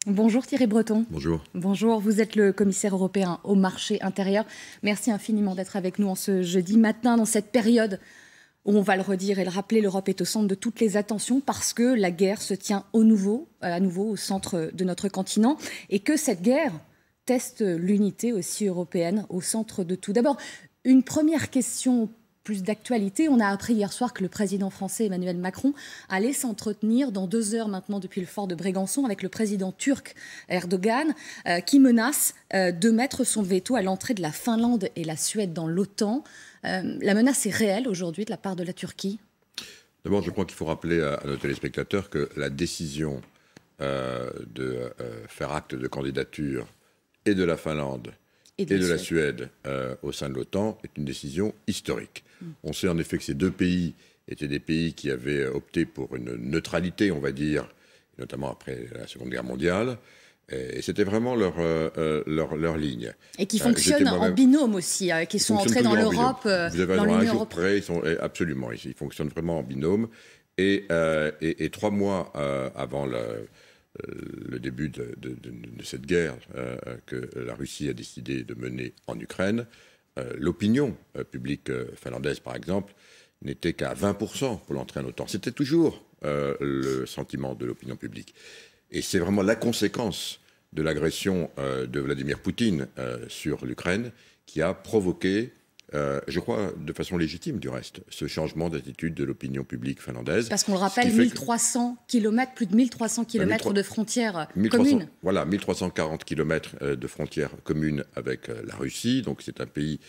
Bonjour Thierry Breton. Bonjour. Bonjour, vous êtes le commissaire européen au marché intérieur. Merci infiniment d'être avec nous en ce jeudi matin dans cette période où on va le redire et le rappeler, l'Europe est au centre de toutes les attentions parce que la guerre se tient à nouveau au centre de notre continent et que cette guerre teste l'unité aussi européenne au centre de tout. D'abord, une première question plus d'actualité. On a appris hier soir que le président français Emmanuel Macron allait s'entretenir dans 2 heures maintenant depuis le fort de Brégançon avec le président turc Erdogan qui menace de mettre son veto à l'entrée de la Finlande et la Suède dans l'OTAN. La menace est réelle aujourd'hui de la part de la Turquie? D'abord, je crois qu'il faut rappeler à nos téléspectateurs que la décision de faire acte de candidature et de la Finlande et de la Suède au sein de l'OTAN est une décision historique. On sait en effet que ces 2 pays étaient des pays qui avaient opté pour une neutralité, on va dire, notamment après la Seconde Guerre mondiale. Et c'était vraiment leur ligne. Et qui fonctionnent en binôme aussi, qui sont entrés dans l'Europe, dans l'Union européenne. Absolument, ils fonctionnent vraiment en binôme. Et 3 mois avant le début de cette guerre que la Russie a décidé de mener en Ukraine, l'opinion publique finlandaise, par exemple, n'était qu'à 20% pour l'entrée en OTAN. C'était toujours le sentiment de l'opinion publique. Et c'est vraiment la conséquence de l'agression de Vladimir Poutine sur l'Ukraine qui a provoqué, je crois de façon légitime du reste, ce changement d'attitude de l'opinion publique finlandaise. Parce qu'on le rappelle, 1300 km, plus de 1300 km de frontières communes. Voilà, 1340 km de frontières communes avec la Russie. Donc c'est un pays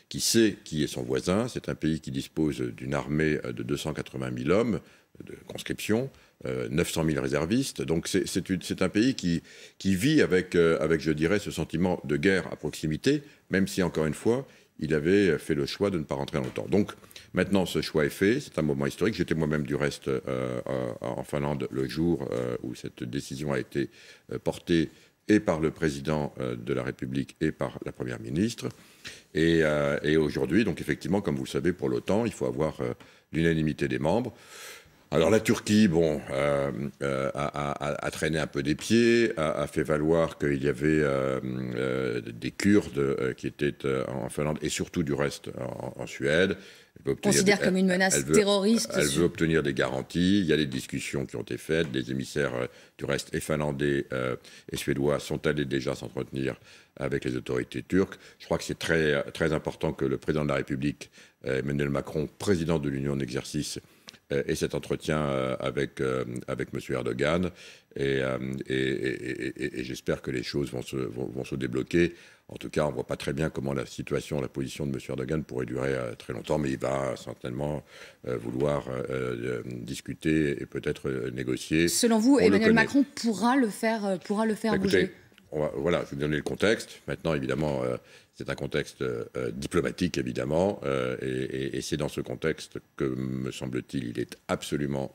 qui sait qui est son voisin. C'est un pays qui dispose d'une armée de 280 000 hommes de conscription, 900 000 réservistes. Donc c'est un pays qui vit avec, je dirais, ce sentiment de guerre à proximité, même si, encore une fois, il avait fait le choix de ne pas rentrer dans l'OTAN. Donc maintenant, ce choix est fait. C'est un moment historique. J'étais moi-même du reste en Finlande le jour où cette décision a été portée et par le président de la République et par la Première ministre. Et aujourd'hui, donc effectivement, comme vous le savez, pour l'OTAN, il faut avoir l'unanimité des membres. Alors la Turquie, a traîné un peu des pieds, a fait valoir qu'il y avait des Kurdes qui étaient en Finlande et surtout du reste en Suède. Considère comme une menace terroriste. Elle veut obtenir des garanties. Il y a des discussions qui ont été faites. Les émissaires du reste et finlandais et suédois sont allés déjà s'entretenir avec les autorités turques. Je crois que c'est très, très important que le président de la République, Emmanuel Macron, président de l'Union en exercice, et cet entretien avec M. Erdogan. Et j'espère que les choses vont se débloquer. En tout cas, on ne voit pas très bien comment la position de M. Erdogan pourrait durer très longtemps, mais il va certainement vouloir discuter et peut-être négocier. Selon vous, Emmanuel Macron pourra le faire bouger? Voilà, je vais vous donner le contexte. Maintenant, évidemment, c'est un contexte diplomatique, évidemment, et c'est dans ce contexte que, me semble-t-il, il est absolument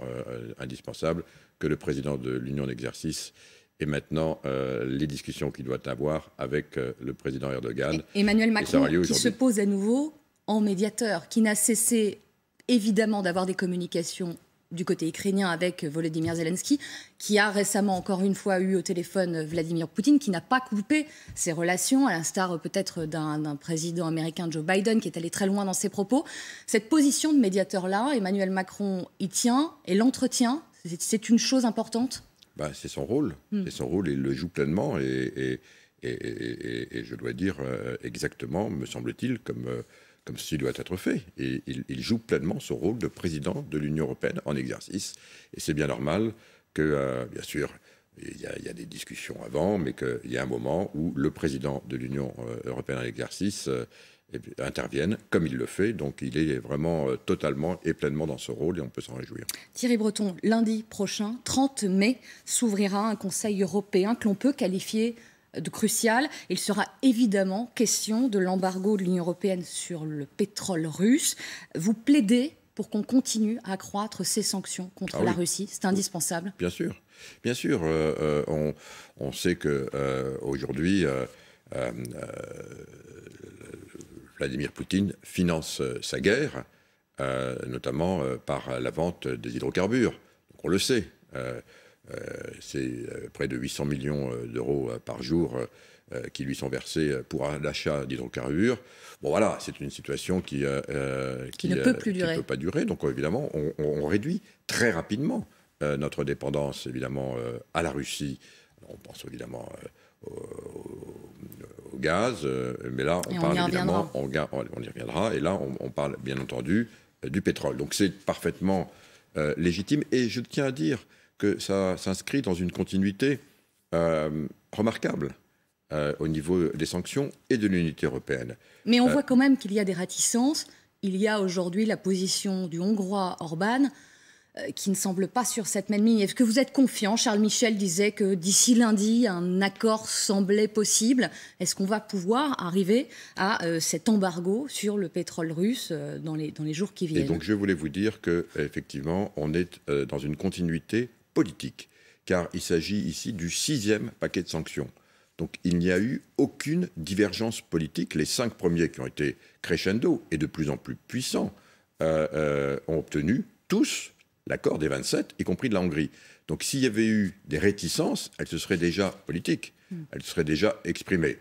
indispensable que le président de l'Union d'exercice ait maintenant les discussions qu'il doit avoir avec le président Erdogan. Emmanuel Macron, qui se pose à nouveau en médiateur, qui n'a cessé, évidemment, d'avoir des communications du côté ukrainien avec Volodymyr Zelensky, qui a récemment encore une fois eu au téléphone Vladimir Poutine, qui n'a pas coupé ses relations, à l'instar peut-être d'un président américain, Joe Biden, qui est allé très loin dans ses propos. Cette position de médiateur-là, Emmanuel Macron y tient et l'entretient. C'est une chose importante? C'est son rôle. C'est son rôle et il le joue pleinement. Et je dois dire exactement, me semble-t-il, comme ceci doit être fait. Et il joue pleinement son rôle de président de l'Union européenne en exercice. Et c'est bien normal que, bien sûr, il y a des discussions avant, mais qu'il y a un moment où le président de l'Union européenne en exercice intervienne, comme il le fait. Donc il est vraiment totalement et pleinement dans ce rôle et on peut s'en réjouir. Thierry Breton, lundi prochain, 30 mai, s'ouvrira un Conseil européen que l'on peut qualifier de crucial. Il sera évidemment question de l'embargo de l'Union européenne sur le pétrole russe. Vous plaidez pour qu'on continue à accroître ces sanctions contre la Russie. C'est indispensable. Bien sûr. Bien sûr. On sait qu'aujourd'hui, Vladimir Poutine finance sa guerre, notamment par la vente des hydrocarbures. Donc on le sait. c'est près de 800 millions d'euros par jour qui lui sont versés pour l'achat d'hydrocarbures. Bon voilà, c'est une situation qui ne peut plus durer. Qui peut pas durer. Donc évidemment, on réduit très rapidement notre dépendance évidemment à la Russie. On pense évidemment au gaz, mais là on parle évidemment, on y reviendra. Et là on parle bien entendu du pétrole. Donc c'est parfaitement légitime. Et je tiens à dire que ça s'inscrit dans une continuité remarquable au niveau des sanctions et de l'unité européenne. Mais on voit quand même qu'il y a des réticences. Il y a aujourd'hui la position du Hongrois Orbán qui ne semble pas sur cette même ligne. Est-ce que vous êtes confiant? Charles Michel disait que d'ici lundi, un accord semblait possible. Est-ce qu'on va pouvoir arriver à cet embargo sur le pétrole russe dans les jours qui viennent? Et donc je voulais vous dire qu'effectivement, on est dans une continuité politique, car il s'agit ici du 6e paquet de sanctions. Donc il n'y a eu aucune divergence politique. Les 5 premiers qui ont été crescendo et de plus en plus puissants ont obtenu tous l'accord des 27, y compris de la Hongrie. Donc s'il y avait eu des réticences, elles se seraient déjà politiques, elles se seraient déjà exprimées.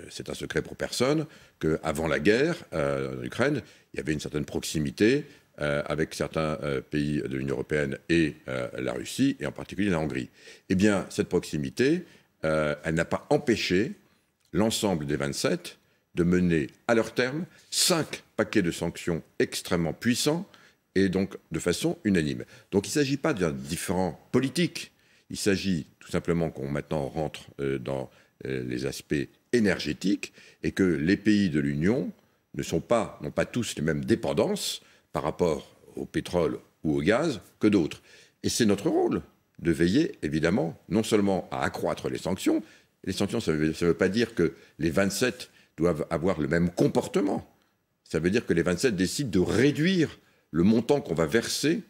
C'est un secret pour personne qu'avant la guerre en Ukraine, il y avait une certaine proximité avec certains pays de l'Union européenne et la Russie, et en particulier la Hongrie. Eh bien, cette proximité, elle n'a pas empêché l'ensemble des 27 de mener à leur terme 5 paquets de sanctions extrêmement puissants, et donc de façon unanime. Donc il ne s'agit pas d'un différend politique, il s'agit tout simplement qu'on maintenant rentre dans les aspects énergétiques et que les pays de l'Union n'ont pas tous les mêmes dépendances par rapport au pétrole ou au gaz que d'autres. Et c'est notre rôle de veiller, évidemment, non seulement à accroître les sanctions. Les sanctions, ça ne veut pas dire que les 27 doivent avoir le même comportement. Ça veut dire que les 27 décident de réduire le montant qu'on va verser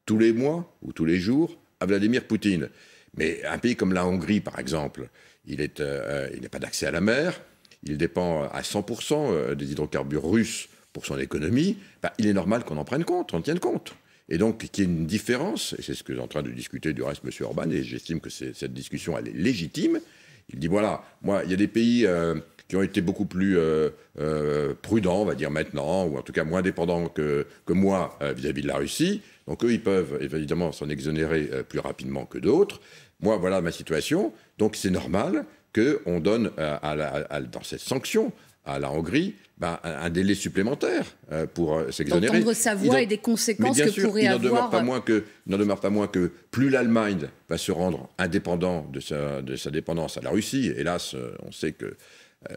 tous les mois ou tous les jours à Vladimir Poutine. Mais un pays comme la Hongrie, par exemple, il n'a pas d'accès à la mer, il dépend à 100% des hydrocarbures russes pour son économie, il est normal qu'on en prenne compte, on en tienne compte. Et donc, qu'il y ait une différence, et c'est ce que est en train de discuter du reste M. Orbán, et j'estime que cette discussion, elle est légitime. Il dit, voilà, moi, il y a des pays qui ont été beaucoup plus prudents, on va dire maintenant, ou en tout cas moins dépendants que moi vis-à-vis de la Russie. Donc eux, ils peuvent évidemment s'en exonérer plus rapidement que d'autres. Moi, voilà ma situation. Donc c'est normal qu'on donne dans cette sanction à la Hongrie un délai supplémentaire pour s'exonérer. D'entendre sa voix et des conséquences que pourrait avoir... Il n'en demeure pas moins que plus l'Allemagne va se rendre indépendant de sa dépendance à la Russie, hélas, on sait que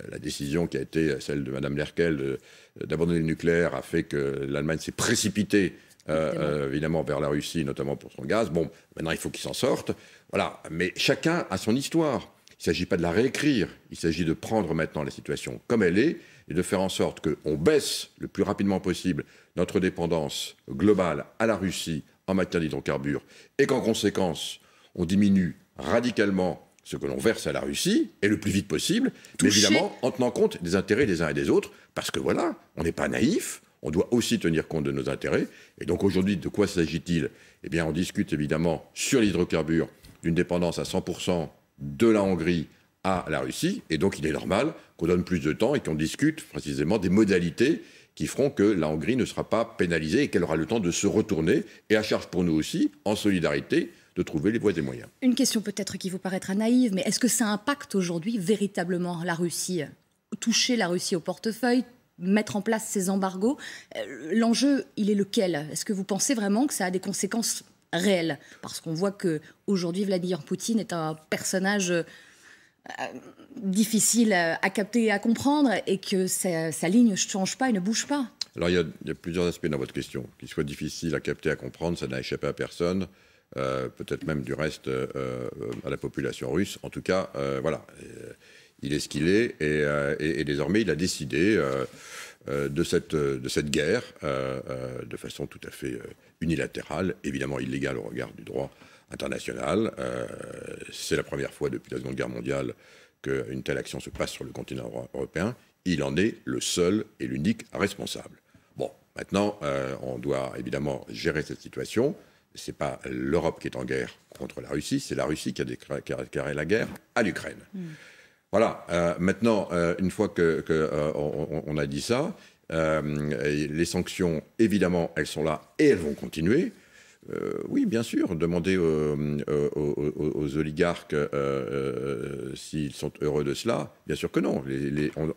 la décision qui a été celle de Mme Merkel d'abandonner le nucléaire a fait que l'Allemagne s'est précipitée évidemment vers la Russie, notamment pour son gaz. Bon, maintenant il faut qu'il s'en sorte. Voilà. Mais chacun a son histoire. Il ne s'agit pas de la réécrire. Il s'agit de prendre maintenant la situation comme elle est et de faire en sorte qu'on baisse le plus rapidement possible notre dépendance globale à la Russie en matière d'hydrocarbures et qu'en conséquence, on diminue radicalement ce que l'on verse à la Russie, et le plus vite possible, mais évidemment en tenant compte des intérêts des uns et des autres, parce que voilà, on n'est pas naïf, on doit aussi tenir compte de nos intérêts. Et donc aujourd'hui, de quoi s'agit-il? Eh bien, on discute évidemment sur l'hydrocarbure d'une dépendance à 100% de la Hongrie à la Russie, et donc il est normal qu'on donne plus de temps et qu'on discute précisément des modalités qui feront que la Hongrie ne sera pas pénalisée et qu'elle aura le temps de se retourner, et à charge pour nous aussi, en solidarité, de trouver les voies et moyens. Une question peut-être qui vous paraîtra naïve, mais est-ce que ça impacte aujourd'hui véritablement la Russie? Toucher la Russie au portefeuille, mettre en place ces embargos, l'enjeu, il est lequel? Est-ce que vous pensez vraiment que ça a des conséquences réelles? Parce qu'on voit qu'aujourd'hui, Vladimir Poutine est un personnage difficile à capter et à comprendre, et que sa ligne ne change pas et ne bouge pas. Alors il y a plusieurs aspects dans votre question. Qu'il soit difficile à capter, à comprendre, ça n'a échappé à personne. Peut-être même du reste à la population russe. En tout cas, voilà, il est ce qu'il est, et désormais il a décidé de cette guerre de façon tout à fait unilatérale, évidemment illégale au regard du droit international. C'est la première fois depuis la Seconde Guerre mondiale qu'une telle action se passe sur le continent européen. Il en est le seul et l'unique responsable. Bon, maintenant, on doit évidemment gérer cette situation. Ce n'est pas l'Europe qui est en guerre contre la Russie, c'est la Russie qui a déclaré la guerre à l'Ukraine. Voilà, maintenant, une fois qu'on a dit ça, les sanctions, évidemment, elles sont là et elles vont continuer. Oui, bien sûr, demander aux oligarques s'ils sont heureux de cela, bien sûr que non.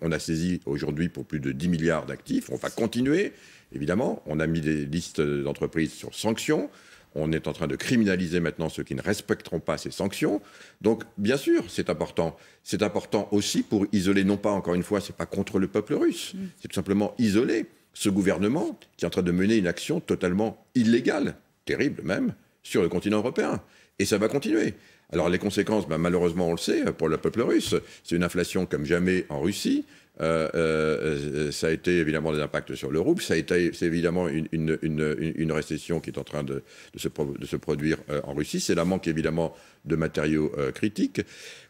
On a saisi aujourd'hui pour plus de 10 milliards d'actifs, on va continuer, évidemment. On a mis des listes d'entreprises sur sanctions. On est en train de criminaliser maintenant ceux qui ne respecteront pas ces sanctions. Donc, bien sûr, c'est important. C'est important aussi pour isoler, non pas, encore une fois, c'est pas contre le peuple russe, c'est tout simplement isoler ce gouvernement qui est en train de mener une action totalement illégale, terrible même, sur le continent européen. Et ça va continuer. Alors les conséquences, malheureusement, on le sait, pour le peuple russe, c'est une inflation comme jamais en Russie. Ça a été évidemment des impacts sur le rouble. C'est évidemment une récession qui est en train de se produire en Russie. C'est la manque évidemment de matériaux critiques.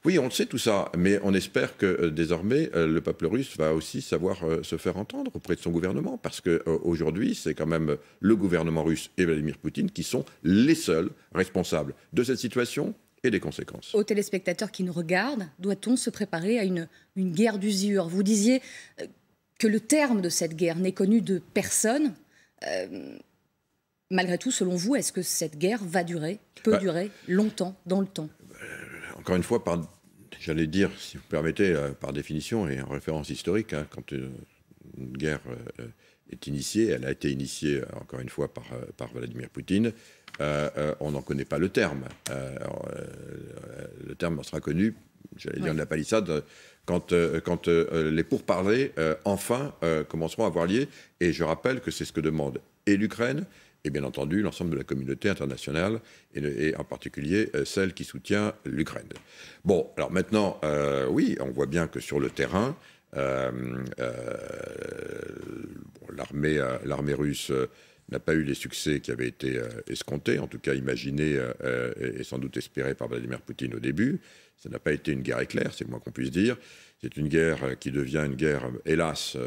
Oui, on le sait tout ça, mais on espère que désormais le peuple russe va aussi savoir se faire entendre auprès de son gouvernement, parce qu'aujourd'hui, c'est quand même le gouvernement russe et Vladimir Poutine qui sont les seuls responsables de cette situation et des conséquences. Aux téléspectateurs qui nous regardent, doit-on se préparer à une guerre d'usure? Vous disiez que le terme de cette guerre n'est connu de personne. Malgré tout, selon vous, est-ce que cette guerre va durer, peut durer longtemps, dans le temps? Encore une fois, j'allais dire, si vous permettez, par définition et en référence historique, hein, quand une guerre est initiée, elle a été initiée, encore une fois, par Vladimir Poutine, on n'en connaît pas le terme. Le terme en sera connu, j'allais dire, de la palissade, quand les pourparlers, enfin, commenceront à avoir lieu. Et je rappelle que c'est ce que demande et l'Ukraine, et bien entendu l'ensemble de la communauté internationale, et en particulier celle qui soutient l'Ukraine. Bon, alors maintenant, oui, on voit bien que sur le terrain, l'armée russe n'a pas eu les succès qui avaient été escomptés, en tout cas imaginés et sans doute espérés par Vladimir Poutine au début. Ça n'a pas été une guerre éclair, c'est le moins qu'on puisse dire. C'est une guerre qui devient une guerre, hélas,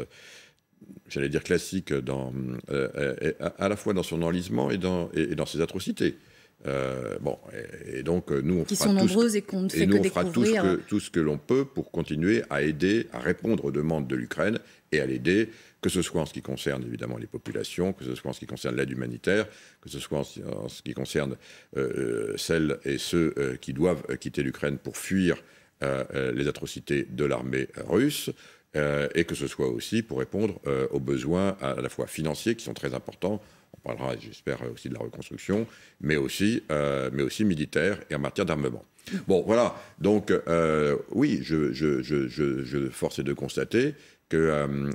j'allais dire classique, à la fois dans son enlisement et dans ses atrocités. Et donc nous, on fera tout ce que l'on peut pour continuer à aider, à répondre aux demandes de l'Ukraine et à l'aider, que ce soit en ce qui concerne évidemment les populations, que ce soit en ce qui concerne l'aide humanitaire, que ce soit en ce qui concerne celles et ceux qui doivent quitter l'Ukraine pour fuir les atrocités de l'armée russe, et que ce soit aussi pour répondre aux besoins à la fois financiers qui sont très importants. On parlera, j'espère, aussi de la reconstruction, mais aussi militaire et en matière d'armement. Bon, voilà. Donc, oui, je force est de constater que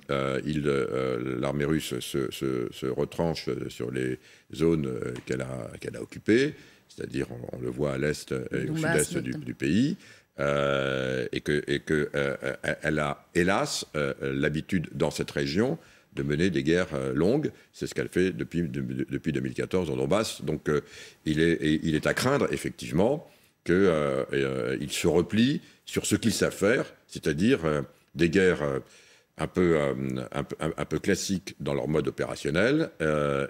l'armée russe se retranche sur les zones qu'elle a occupées, c'est-à-dire, on le voit à l'est et au sud-est du pays, et qu'elle a, hélas, l'habitude dans cette région de mener des guerres longues. C'est ce qu'elle fait depuis 2014 en Donbass. Donc il est à craindre, effectivement, qu'il se replie sur ce qu'ils savent faire, c'est-à-dire des guerres un peu classiques dans leur mode opérationnel,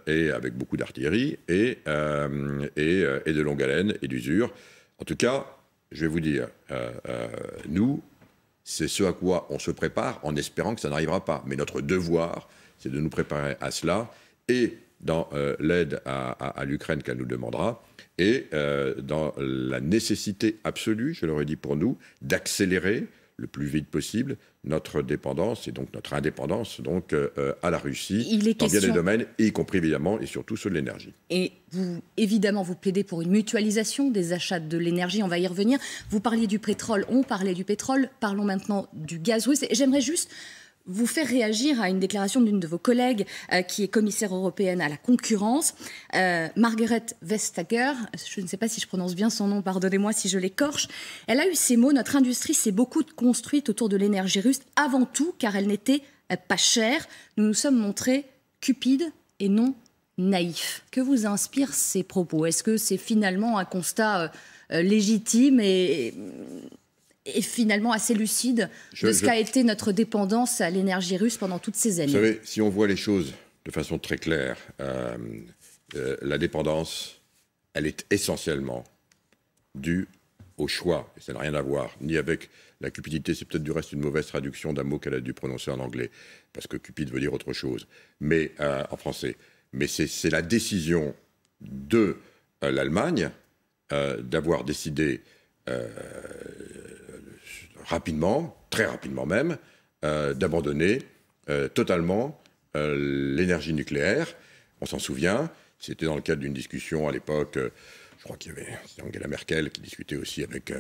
et avec beaucoup d'artillerie, et de longue haleine et d'usure. En tout cas, je vais vous dire, nous, c'est ce à quoi on se prépare en espérant que ça n'arrivera pas. Mais notre devoir, c'est de nous préparer à cela, et dans l'aide à l'Ukraine qu'elle nous demandera, et dans la nécessité absolue, je l'aurais dit pour nous, d'accélérer le plus vite possible notre dépendance et donc notre indépendance donc, à la Russie, dans bien des domaines, y compris évidemment et surtout ceux de l'énergie. Et vous, évidemment, vous plaidez pour une mutualisation des achats de l'énergie, on va y revenir. Vous parliez du pétrole, on parlait du pétrole, parlons maintenant du gaz russe. J'aimerais juste vous faire réagir à une déclaration d'une de vos collègues qui est commissaire européenne à la concurrence, Margrethe Vestager. Je ne sais pas si je prononce bien son nom, pardonnez-moi si je l'écorche. Elle a eu ces mots: notre industrie s'est beaucoup construite autour de l'énergie russe, avant tout car elle n'était pas chère. Nous nous sommes montrés cupides et non naïfs. Que vous inspirent ces propos? Est-ce que c'est finalement un constat légitime et finalement assez lucide de ce qu'a été notre dépendance à l'énergie russe pendant toutes ces années? Vous savez, si on voit les choses de façon très claire, la dépendance, elle est essentiellement due au choix, et ça n'a rien à voir, ni avec la cupidité, c'est peut-être du reste une mauvaise traduction d'un mot qu'elle a dû prononcer en anglais, parce que cupide veut dire autre chose, mais en français. Mais c'est la décision de l'Allemagne d'avoir décidé rapidement, très rapidement même, d'abandonner totalement l'énergie nucléaire. On s'en souvient, c'était dans le cadre d'une discussion à l'époque, je crois qu'il y avait Angela Merkel qui discutait aussi avec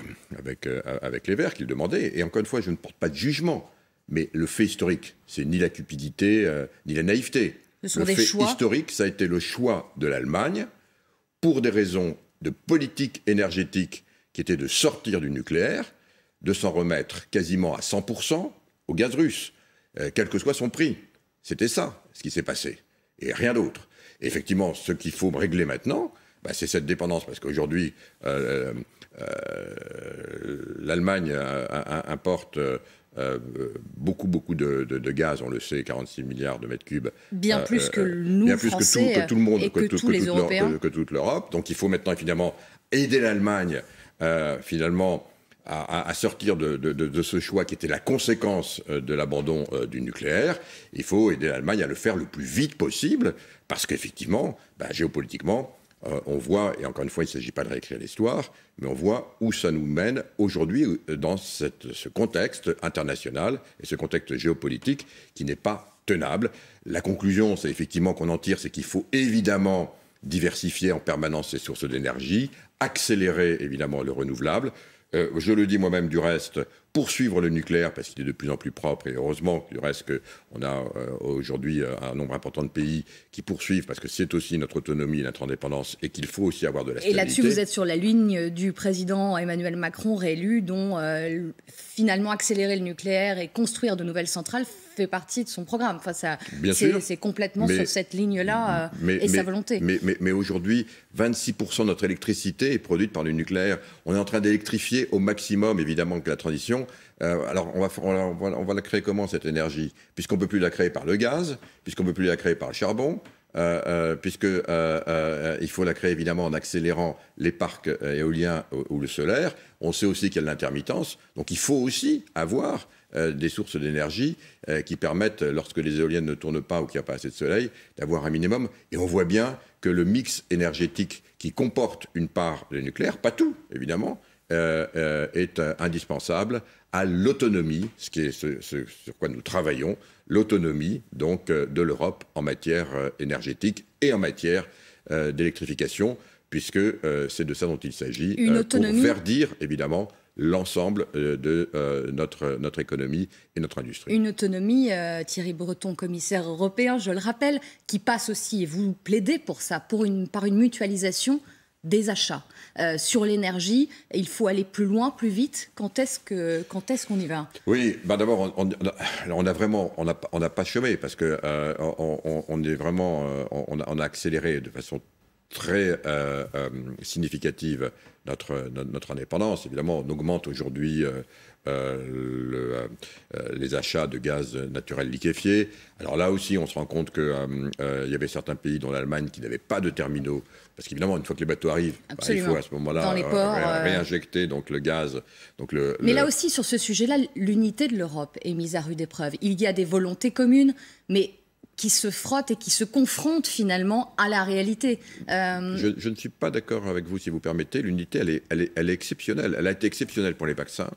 les Verts, qui le demandaient. Et encore une fois, je ne porte pas de jugement, mais le fait historique, c'est ni la cupidité, ni la naïveté. Le fait historique, ça a été le choix de l'Allemagne, pour des raisons de politique énergétique qui étaient de sortir du nucléaire, de s'en remettre quasiment à 100% au gaz russe, quel que soit son prix. C'était ça, ce qui s'est passé, et rien d'autre. Et effectivement, ce qu'il faut régler maintenant, c'est cette dépendance, parce qu'aujourd'hui, l'Allemagne importe beaucoup de gaz, on le sait, 46 milliards de mètres cubes. Bien plus que nous, bien plus Français, que tout le monde, que tous les Européens. Que toute l'Europe. Donc il faut maintenant, évidemment, aider l'Allemagne, finalement, à sortir de ce choix qui était la conséquence de l'abandon du nucléaire. Il faut aider l'Allemagne à le faire le plus vite possible, parce qu'effectivement, géopolitiquement, on voit, et encore une fois, il ne s'agit pas de réécrire l'histoire, mais on voit où ça nous mène aujourd'hui dans ce contexte international et ce contexte géopolitique qui n'est pas tenable. La conclusion, c'est effectivement qu'on en tire, c'est qu'il faut évidemment diversifier en permanence ces sources d'énergie, accélérer évidemment le renouvelable. Je le dis moi-même du reste, poursuivre le nucléaire parce qu'il est de plus en plus propre, et heureusement du reste qu'on a aujourd'hui un nombre important de pays qui poursuivent, parce que c'est aussi notre autonomie et notre indépendance, et qu'il faut aussi avoir de la stabilité. Et là-dessus, vous êtes sur la ligne du président Emmanuel Macron réélu, dont finalement accélérer le nucléaire et construire de nouvelles centrales fait partie de son programme. Enfin, c'est complètement sur cette ligne-là et sa volonté. Mais aujourd'hui, 26% de notre électricité est produite par le nucléaire. On est en train d'électrifier au maximum, évidemment, que la transition. Alors, on va la créer comment, cette énergie? Puisqu'on ne peut plus la créer par le gaz, puisqu'on ne peut plus la créer par le charbon, il faut la créer évidemment en accélérant les parcs éoliens ou le solaire. On sait aussi qu'il y a de l'intermittence, donc il faut aussi avoir des sources d'énergie qui permettent, lorsque les éoliennes ne tournent pas ou qu'il n'y a pas assez de soleil, d'avoir un minimum. Et on voit bien que le mix énergétique qui comporte une part de nucléaire, pas tout évidemment, est indispensable à l'autonomie, ce qui est ce sur quoi nous travaillons, l'autonomie donc de l'Europe en matière énergétique et en matière d'électrification, puisque c'est de ça dont il s'agit, pour verdir évidemment l'ensemble de notre économie et notre industrie. Une autonomie, Thierry Breton, commissaire européen, je le rappelle, qui passe aussi, et vous plaidez pour ça, par une mutualisation des achats. Sur l'énergie, il faut aller plus loin, plus vite. Quand est-ce qu'on y va? Oui, d'abord, on n'a pas chômé, parce que on est vraiment, on a accéléré de façon très significative notre indépendance. Évidemment, on augmente aujourd'hui les achats de gaz naturel liquéfié. Alors là aussi, on se rend compte qu'il y avait certains pays, dont l'Allemagne, qui n'avaient pas de terminaux. Parce qu'évidemment, une fois que les bateaux arrivent, il faut à ce moment-là réinjecter donc, le gaz. Mais là aussi, sur ce sujet-là, l'unité de l'Europe est mise à rude épreuve. Il y a des volontés communes, mais qui se frottent et qui se confrontent finalement à la réalité. Je ne suis pas d'accord avec vous, si vous permettez. L'unité, elle est exceptionnelle. Elle a été exceptionnelle pour les vaccins.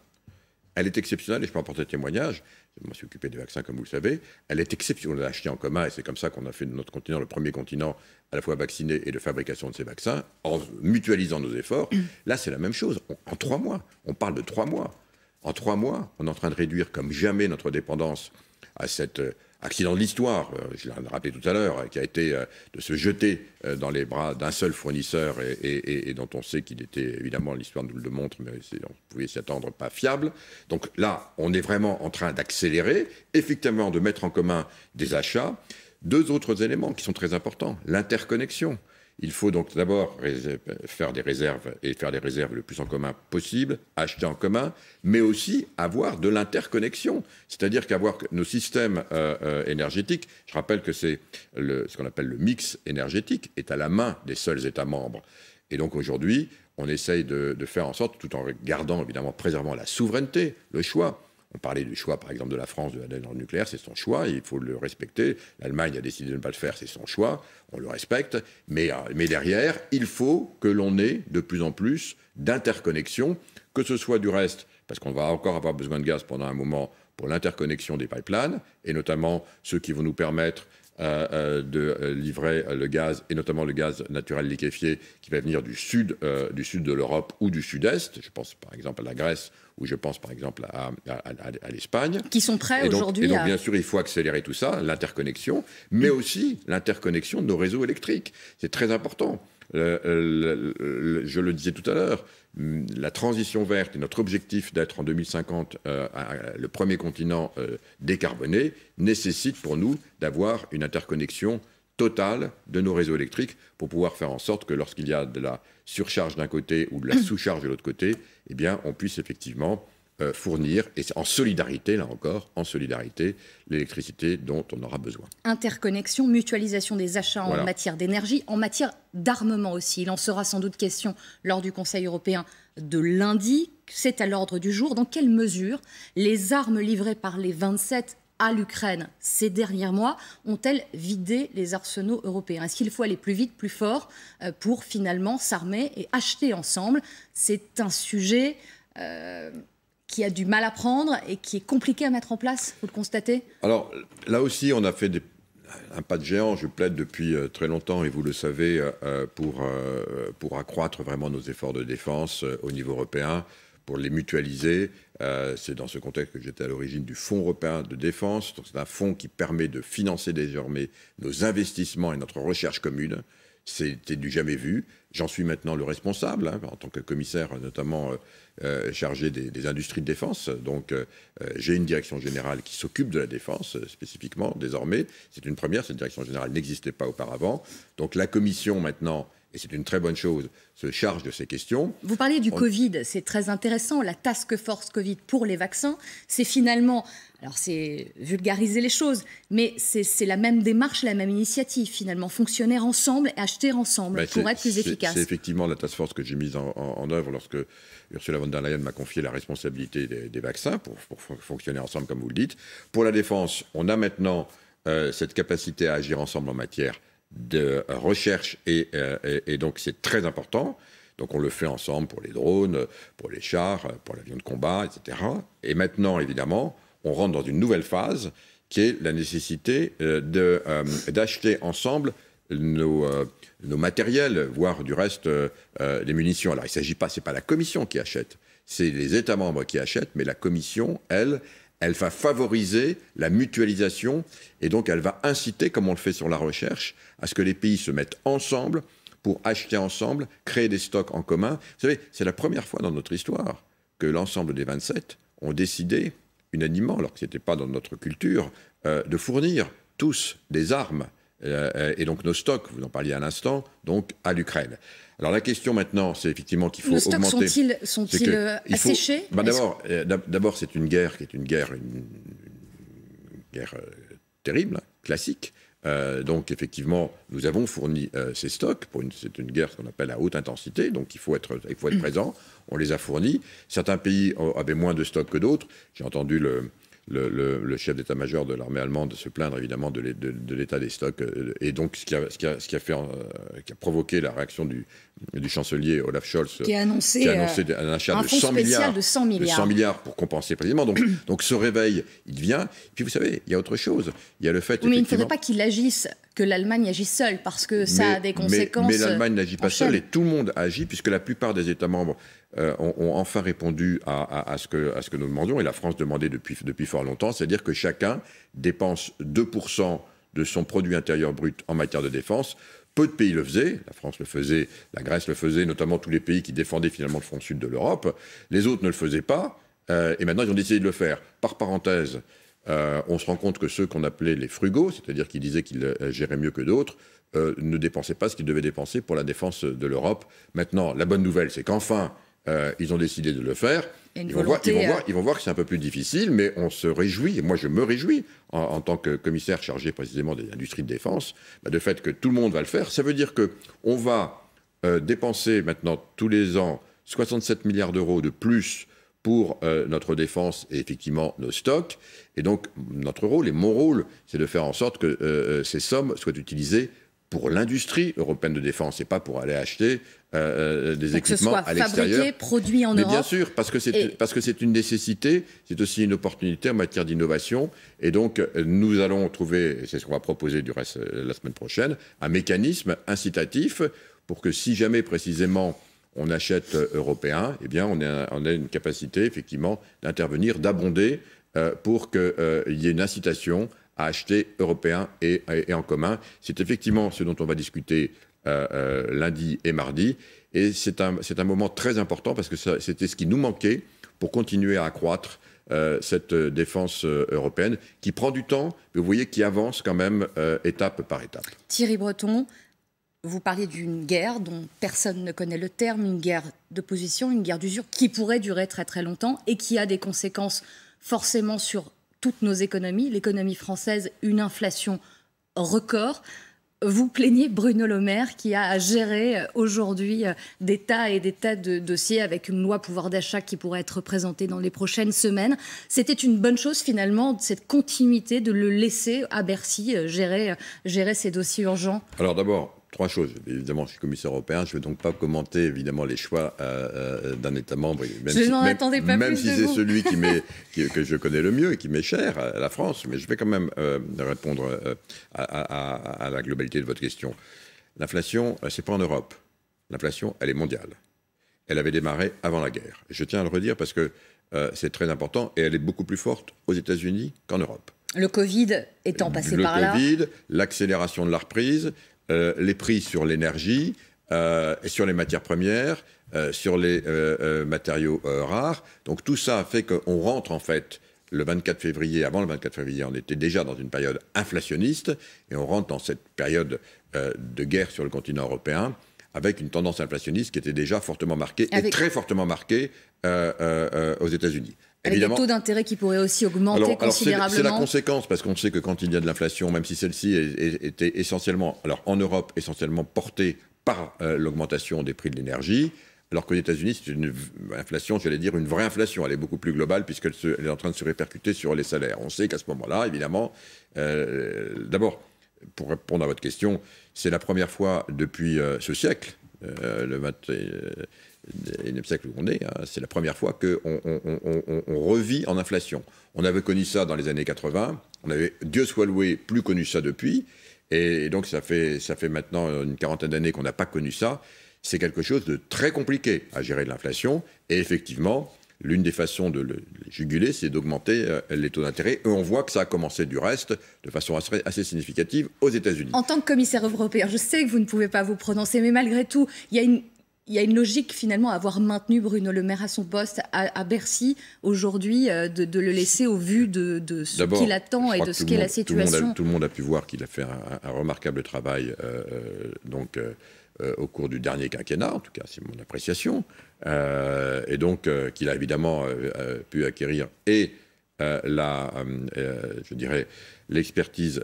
Elle est exceptionnelle, et je peux apporter témoignage. Je me suis occupé des vaccins, comme vous le savez. Elle est exceptionnelle. On l'a acheté en commun, et c'est comme ça qu'on a fait de notre continent le premier continent à la fois vacciné et de fabrication de ces vaccins, en mutualisant nos efforts. Là, c'est la même chose. En 3 mois, on parle de 3 mois. En 3 mois, on est en train de réduire comme jamais notre dépendance à cet accident de l'histoire, je l'ai rappelé tout à l'heure, qui a été de se jeter dans les bras d'un seul fournisseur et dont on sait qu'il était, évidemment, l'histoire nous le montre, mais on pouvait s'y attendre, pas fiable. Donc là, on est vraiment en train d'accélérer, effectivement de mettre en commun des achats. 2 autres éléments qui sont très importants, l'interconnexion. Il faut donc d'abord faire des réserves et faire des réserves le plus en commun possible, acheter en commun, mais aussi avoir de l'interconnexion. C'est-à-dire qu'avoir nos systèmes énergétiques, je rappelle que c'est ce qu'on appelle le mix énergétique, est à la main des seuls États membres. Et donc aujourd'hui, on essaye de faire en sorte, tout en gardant, évidemment, préservant la souveraineté, le choix. On parlait du choix, par exemple, de la France d'aller dans le nucléaire, c'est son choix, il faut le respecter. L'Allemagne a décidé de ne pas le faire, c'est son choix, on le respecte. Mais derrière, il faut que l'on ait de plus en plus d'interconnexions, que ce soit du reste, parce qu'on va encore avoir besoin de gaz pendant un moment pour l'interconnexion des pipelines, et notamment ceux qui vont nous permettre de livrer le gaz, et notamment le gaz naturel liquéfié qui va venir du sud de l'Europe ou du sud-est. Je pense par exemple à la Grèce ou je pense par exemple à l'Espagne. Qui sont prêts aujourd'hui. Et donc bien sûr, il faut accélérer tout ça, l'interconnexion, mais aussi l'interconnexion de nos réseaux électriques. C'est très important. Je le disais tout à l'heure, la transition verte et notre objectif d'être en 2050 le premier continent décarboné nécessite pour nous d'avoir une interconnexion totale de nos réseaux électriques pour pouvoir faire en sorte que lorsqu'il y a de la surcharge d'un côté ou de la sous-charge de l'autre côté, eh bien, on puisse effectivement fournir, et en solidarité, là encore, en solidarité, l'électricité dont on aura besoin. Interconnexion, mutualisation des achats en matière d'énergie, en matière d'armement aussi. Il en sera sans doute question lors du Conseil européen de lundi. C'est à l'ordre du jour. Dans quelle mesure les armes livrées par les 27 à l'Ukraine ces derniers mois ont-elles vidé les arsenaux européens? Est-ce qu'il faut aller plus vite, plus fort pour finalement s'armer et acheter ensemble? C'est un sujet qui a du mal à prendre et qui est compliqué à mettre en place, vous le constatez? Alors là aussi, on a fait un pas de géant. Je plaide depuis très longtemps, et vous le savez, pour accroître vraiment nos efforts de défense au niveau européen, pour les mutualiser. C'est dans ce contexte que j'étais à l'origine du Fonds européen de défense. C'est un fonds qui permet de financer désormais nos investissements et notre recherche commune. C'était du jamais vu. J'en suis maintenant le responsable, en tant que commissaire notamment chargé des industries de défense. Donc j'ai une direction générale qui s'occupe de la défense spécifiquement désormais. C'est une première, cette direction générale n'existait pas auparavant. Donc la commission maintenant, et c'est une très bonne chose, se charge de ces questions. Vous parliez du Covid, c'est très intéressant. La task force Covid pour les vaccins, c'est finalement, alors c'est vulgariser les choses, mais c'est la même démarche, la même initiative finalement. Fonctionner ensemble et acheter ensemble pour être plus efficace. C'est effectivement la task force que j'ai mise en œuvre lorsque Ursula von der Leyen m'a confié la responsabilité des vaccins pour fonctionner ensemble, comme vous le dites. Pour la défense, on a maintenant cette capacité à agir ensemble en matière de recherche et donc c'est très important. Donc on le fait ensemble pour les drones, pour les chars, pour l'avion de combat, etc. Et maintenant, évidemment, on rentre dans une nouvelle phase qui est la nécessité d'acheter ensemble nos matériels, voire du reste les munitions. Alors il ne s'agit pas, c'est pas la Commission qui achète, c'est les États membres qui achètent, mais la Commission, elle va favoriser la mutualisation et donc elle va inciter, comme on le fait sur la recherche, à ce que les pays se mettent ensemble pour acheter ensemble, créer des stocks en commun. Vous savez, c'est la première fois dans notre histoire que l'ensemble des 27 ont décidé unanimement, alors que ce n'était pas dans notre culture, de fournir tous des armes et donc nos stocks, vous en parliez à l'instant, donc à l'Ukraine. Alors la question maintenant, c'est effectivement qu'il faut augmenter... Nos stocks sont-ils asséchés? D'abord, c'est une guerre qui est une guerre terrible, classique. Donc effectivement, nous avons fourni ces stocks. C'est une guerre qu'on appelle à haute intensité, donc il faut être présent. On les a fournis. Certains pays avaient moins de stocks que d'autres. J'ai entendu le chef d'état-major de l'armée allemande se plaindre évidemment de l'état des stocks, et donc ce qui a provoqué la réaction du chancelier Olaf Scholz, qui a annoncé un achat de 100 milliards pour compenser précisément. Donc ce réveil, il vient. Puis vous savez, il y a autre chose. Il y a le fait. Oui, mais il ne faudrait pas qu'il agisse, que l'Allemagne agisse seule, parce que ça a des conséquences. Mais l'Allemagne n'agit pas seule, et tout le monde agit, puisque la plupart des États membres ont enfin répondu à ce que nous demandions, et la France demandait depuis fort longtemps, c'est-à-dire que chacun dépense 2% de son produit intérieur brut en matière de défense. Peu de pays le faisaient, la France le faisait, la Grèce le faisait, notamment tous les pays qui défendaient finalement le front sud de l'Europe. Les autres ne le faisaient pas, et maintenant ils ont décidé de le faire. Par parenthèse, on se rend compte que ceux qu'on appelait les frugaux, c'est-à-dire qui disaient qu'ils géraient mieux que d'autres, ne dépensaient pas ce qu'ils devaient dépenser pour la défense de l'Europe. Maintenant, la bonne nouvelle, c'est qu'enfin, ils ont décidé de le faire. Ils vont voir que c'est un peu plus difficile, mais on se réjouit, et moi je me réjouis, en tant que commissaire chargé précisément des industries de défense, du fait que tout le monde va le faire. Ça veut dire qu'on va dépenser maintenant tous les ans 67 milliards d'euros de plus pour notre défense et effectivement nos stocks. Et donc, notre rôle, et mon rôle, c'est de faire en sorte que ces sommes soient utilisées pour l'industrie européenne de défense et pas pour aller acheter des équipements à l'extérieur. Que ce soit fabriqué, produit en Europe. Bien sûr, parce que c'est une nécessité, c'est aussi une opportunité en matière d'innovation. Et donc, nous allons trouver, et c'est ce qu'on va proposer du reste la semaine prochaine, un mécanisme incitatif pour que si jamais précisément on achète européen, eh bien on a une capacité effectivement d'intervenir, d'abonder pour qu'il y ait une incitation à acheter européen et en commun. C'est effectivement ce dont on va discuter lundi et mardi. Et c'est un moment très important parce que c'était ce qui nous manquait pour continuer à accroître cette défense européenne qui prend du temps, mais vous voyez qui avance quand même étape par étape. Thierry Breton, vous parliez d'une guerre dont personne ne connaît le terme, une guerre d'opposition, une guerre d'usure qui pourrait durer très très longtemps et qui a des conséquences forcément sur toutes nos économies. L'économie française, une inflation record. Vous plaignez Bruno Le Maire qui a à gérer aujourd'hui des tas et des tas de dossiers avec une loi pouvoir d'achat qui pourrait être présentée dans les prochaines semaines. C'était une bonne chose finalement, cette continuité de le laisser à Bercy gérer ces dossiers urgents? Alors d'abord, 3 choses. Évidemment, je suis commissaire européen, je ne vais donc pas commenter évidemment les choix d'un État membre, même si c'est celui que je connais le mieux et qui m'est cher, la France. Mais je vais quand même répondre à la globalité de votre question. L'inflation, ce n'est pas en Europe. L'inflation, elle est mondiale. Elle avait démarré avant la guerre. Et je tiens à le redire parce que c'est très important et elle est beaucoup plus forte aux États-Unis qu'en Europe. Le Covid étant passé par là. Le Covid, l'accélération de la reprise, les prix sur l'énergie, et sur les matières premières, sur les matériaux rares. Donc tout ça fait qu'on rentre en fait le 24 février, avant le 24 février, on était déjà dans une période inflationniste et on rentre dans cette période de guerre sur le continent européen avec une tendance inflationniste qui était déjà fortement marquée et très fortement marquée aux États-Unis. Avec des taux d'intérêt qui pourraient aussi augmenter considérablement. C'est la conséquence, parce qu'on sait que quand il y a de l'inflation, même si celle-ci était essentiellement, alors en Europe, essentiellement portée par l'augmentation des prix de l'énergie, alors qu'aux États-Unis, c'est une inflation, j'allais dire une vraie inflation. Elle est beaucoup plus globale puisqu'elle est en train de se répercuter sur les salaires. On sait qu'à ce moment-là, évidemment, d'abord, pour répondre à votre question, c'est la première fois depuis ce siècle, le 21e siècle où on est, hein, c'est la première fois qu'on revit en inflation. On avait connu ça dans les années 80, on avait, Dieu soit loué, plus connu ça depuis, et donc ça fait maintenant une quarantaine d'années qu'on n'a pas connu ça. C'est quelque chose de très compliqué à gérer de l'inflation, et effectivement, l'une des façons de le juguler, c'est d'augmenter les taux d'intérêt. Et on voit que ça a commencé du reste de façon assez significative aux États-Unis. En tant que commissaire européen, je sais que vous ne pouvez pas vous prononcer, mais malgré tout, il y a une logique finalement à avoir maintenu Bruno Le Maire à son poste à Bercy aujourd'hui, de le laisser au vu de ce qu'il attend et de ce qu'est la situation. Tout le monde a pu voir qu'il a fait un remarquable travail au cours du dernier quinquennat, en tout cas c'est mon appréciation, et donc qu'il a évidemment pu acquérir et je dirais l'expertise,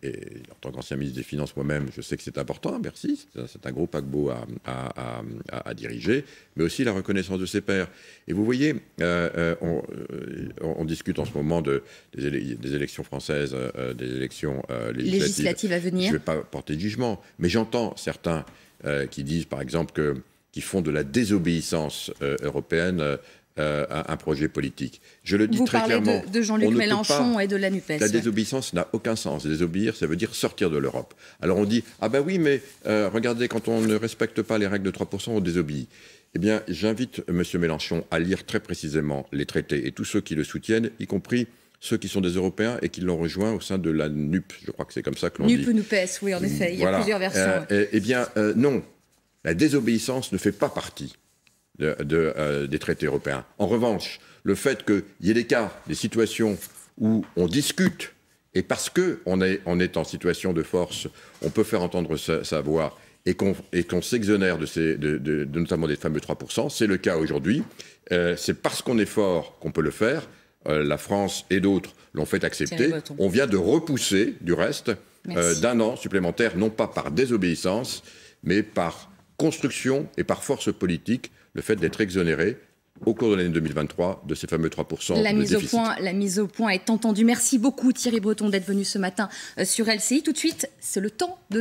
et en tant qu'ancien ministre des Finances moi-même, je sais que c'est important, merci, c'est un gros paquebot à diriger, mais aussi la reconnaissance de ses pairs. Et vous voyez, on discute en ce moment des élections françaises, des élections législatives à venir. Je ne vais pas porter de jugement, mais j'entends certains qui disent, par exemple, qui font de la désobéissance européenne un projet politique. Je le dis très clairement. Vous parlez de Jean-Luc Mélenchon et de la NUPES. La désobéissance n'a aucun sens. Désobéir, ça veut dire sortir de l'Europe. Alors on dit, ah ben oui, mais regardez, quand on ne respecte pas les règles de 3%, on désobéit. Eh bien, j'invite M. Mélenchon à lire très précisément les traités et tous ceux qui le soutiennent, y compris ceux qui sont des Européens et qui l'ont rejoint au sein de la NUP. Je crois que c'est comme ça que l'on dit. NUP ou NUPES, oui, en effet. Il y a plusieurs versions. Eh bien, non. La désobéissance ne fait pas partie des traités européens. En revanche, le fait qu'il y ait des cas, des situations où on discute, et parce qu'on est en situation de force, on peut faire entendre sa voix, et qu'on s'exonère de notamment des fameux 3%, c'est le cas aujourd'hui. C'est parce qu'on est fort qu'on peut le faire. La France et d'autres l'ont fait accepter. On vient de repousser, du reste, d'un an supplémentaire, non pas par désobéissance, mais par construction et par force politique, le fait d'être exonéré au cours de l'année 2023 de ces fameux 3% de déficit. La mise au point est entendue. Merci beaucoup Thierry Breton d'être venu ce matin sur LCI. Tout de suite, c'est le temps de